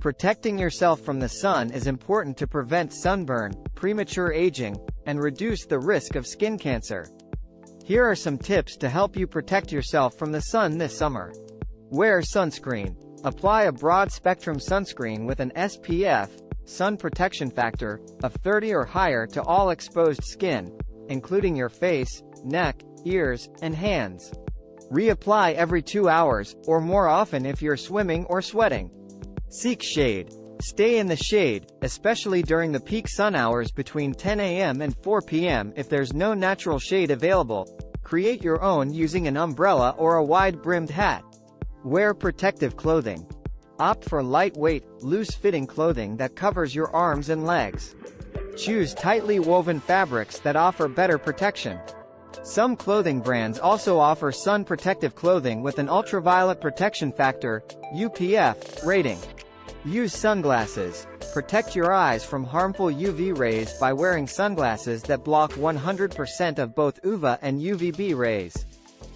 Protecting yourself from the sun is important to prevent sunburn, premature aging, and reduce the risk of skin cancer. Here are some tips to help you protect yourself from the sun this summer. Wear sunscreen. Apply a broad-spectrum sunscreen with an SPF, sun protection factor, of 30 or higher to all exposed skin, including your face, neck, ears, and hands. Reapply every 2 hours, or more often if you're swimming or sweating. Seek shade. Stay in the shade, especially during the peak sun hours between 10 a.m. and 4 p.m. If there's no natural shade available, create your own using an umbrella or a wide-brimmed hat. Wear protective clothing. Opt for lightweight, loose-fitting clothing that covers your arms and legs. Choose tightly woven fabrics that offer better protection. Some clothing brands also offer sun protective clothing with an ultraviolet protection factor, UPF, rating. Use sunglasses. Protect your eyes from harmful UV rays by wearing sunglasses that block 100% of both UVA and UVB rays.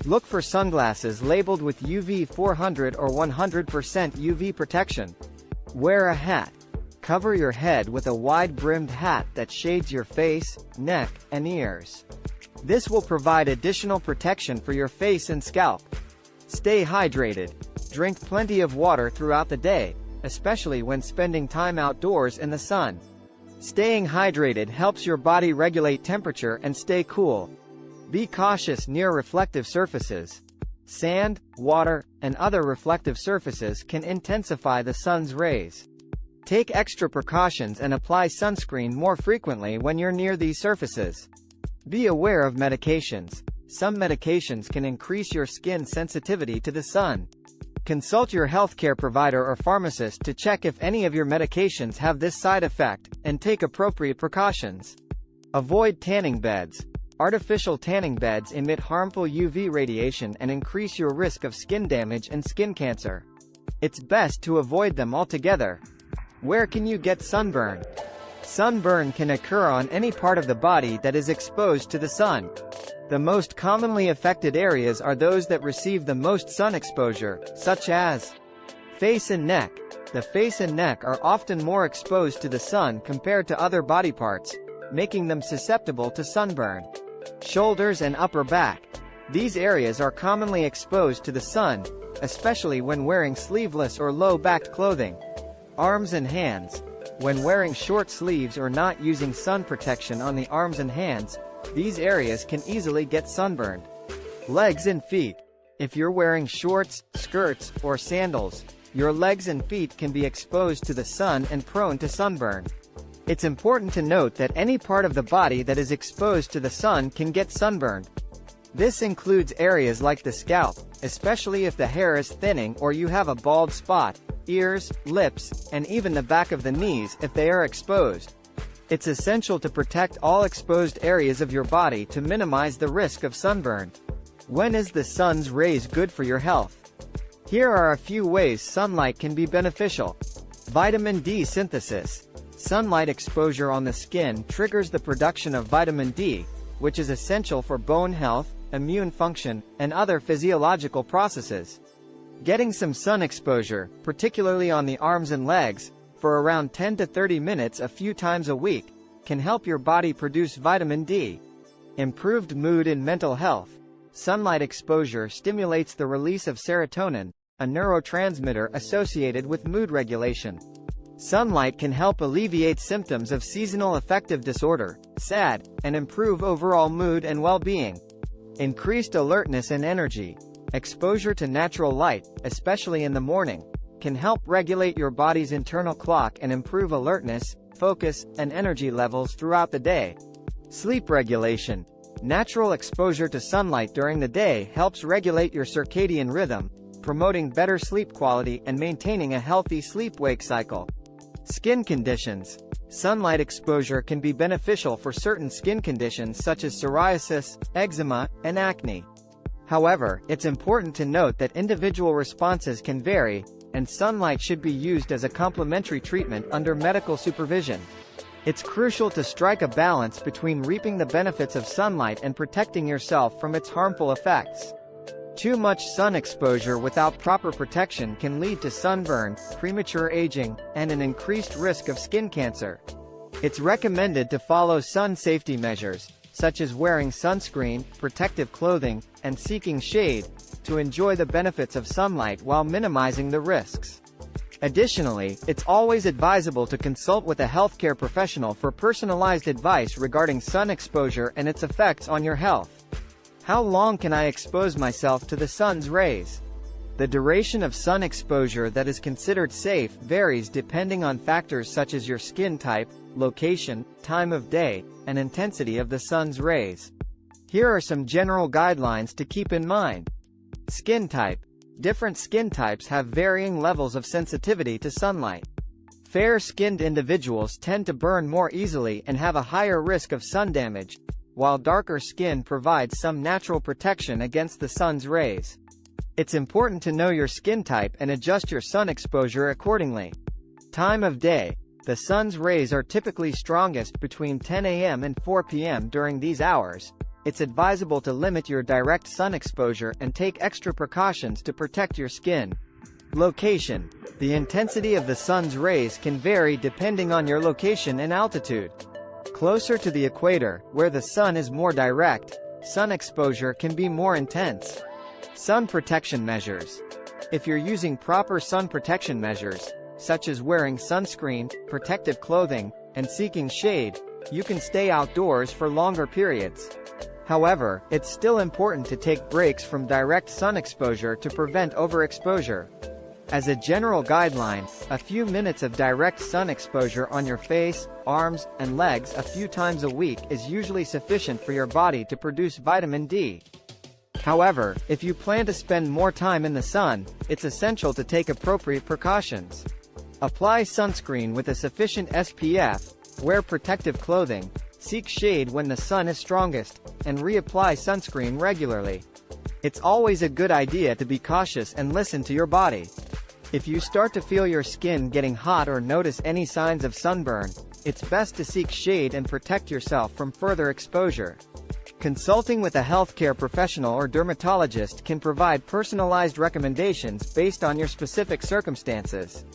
Look for sunglasses labeled with UV 400 or 100% UV protection. Wear a hat. Cover your head with a wide-brimmed hat that shades your face, neck, and ears. This will provide additional protection for your face and scalp. Stay hydrated. Drink plenty of water throughout the day, especially when spending time outdoors in the sun. Staying hydrated helps your body regulate temperature and stay cool. Be cautious near reflective surfaces. Sand, water, and other reflective surfaces can intensify the sun's rays. Take extra precautions and apply sunscreen more frequently when you're near these surfaces. Be aware of medications. Some medications can increase your skin sensitivity to the sun. Consult your healthcare provider or pharmacist to check if any of your medications have this side effect, and take appropriate precautions. Avoid tanning beds. Artificial tanning beds emit harmful UV radiation and increase your risk of skin damage and skin cancer. It's best to avoid them altogether. Where can you get sunburn? Sunburn can occur on any part of the body that is exposed to the sun. The most commonly affected areas are those that receive the most sun exposure, such as face and neck. The face and neck are often more exposed to the sun compared to other body parts, making them susceptible to sunburn. Shoulders and upper back. These areas are commonly exposed to the sun, especially when wearing sleeveless or low-backed clothing. Arms and hands. When wearing short sleeves or not using sun protection on the arms and hands, these areas can easily get sunburned. Legs and feet. If you're wearing shorts, skirts, or sandals, your legs and feet can be exposed to the sun and prone to sunburn. It's important to note that any part of the body that is exposed to the sun can get sunburned. This includes areas like the scalp, especially if the hair is thinning or you have a bald spot, ears, lips, and even the back of the knees if they are exposed. It's essential to protect all exposed areas of your body to minimize the risk of sunburn. When is the sun's rays good for your health? Here are a few ways sunlight can be beneficial. Vitamin D synthesis. Sunlight exposure on the skin triggers the production of vitamin D, which is essential for bone health, immune function, and other physiological processes. Getting some sun exposure, particularly on the arms and legs, for around 10 to 30 minutes a few times a week, can help your body produce vitamin D. Improved mood and mental health. Sunlight exposure stimulates the release of serotonin, a neurotransmitter associated with mood regulation. Sunlight can help alleviate symptoms of seasonal affective disorder, SAD, and improve overall mood and well-being. Increased alertness and energy. Exposure to natural light, especially in the morning, can help regulate your body's internal clock and improve alertness, focus, and energy levels throughout the day. Sleep regulation. Natural exposure to sunlight during the day helps regulate your circadian rhythm, promoting better sleep quality and maintaining a healthy sleep-wake cycle. Skin conditions. Sunlight exposure can be beneficial for certain skin conditions such as psoriasis, eczema, and acne. However, it's important to note that individual responses can vary, and sunlight should be used as a complementary treatment under medical supervision. It's crucial to strike a balance between reaping the benefits of sunlight and protecting yourself from its harmful effects. Too much sun exposure without proper protection can lead to sunburn, premature aging, and an increased risk of skin cancer. It's recommended to follow sun safety measures, such as wearing sunscreen, protective clothing, and seeking shade, to enjoy the benefits of sunlight while minimizing the risks. Additionally, it's always advisable to consult with a healthcare professional for personalized advice regarding sun exposure and its effects on your health. How long can I expose myself to the sun's rays? The duration of sun exposure that is considered safe varies depending on factors such as your skin type, location, time of day, and intensity of the sun's rays. Here are some general guidelines to keep in mind. Skin type. Different skin types have varying levels of sensitivity to sunlight. Fair-skinned individuals tend to burn more easily and have a higher risk of sun damage, while darker skin provides some natural protection against the sun's rays. It's important to know your skin type and adjust your sun exposure accordingly. Time of day. The sun's rays are typically strongest between 10 a.m. and 4 p.m. During these hours, it's advisable to limit your direct sun exposure and take extra precautions to protect your skin. Location. The intensity of the sun's rays can vary depending on your location and altitude. Closer to the equator, where the sun is more direct, sun exposure can be more intense. Sun protection measures. If you're using proper sun protection measures, such as wearing sunscreen, protective clothing, and seeking shade, you can stay outdoors for longer periods. However, it's still important to take breaks from direct sun exposure to prevent overexposure. As a general guideline, a few minutes of direct sun exposure on your face, arms, and legs a few times a week is usually sufficient for your body to produce vitamin D. However, if you plan to spend more time in the sun, it's essential to take appropriate precautions. Apply sunscreen with a sufficient SPF, wear protective clothing, seek shade when the sun is strongest, and reapply sunscreen regularly. It's always a good idea to be cautious and listen to your body. If you start to feel your skin getting hot or notice any signs of sunburn, it's best to seek shade and protect yourself from further exposure. Consulting with a healthcare professional or dermatologist can provide personalized recommendations based on your specific circumstances.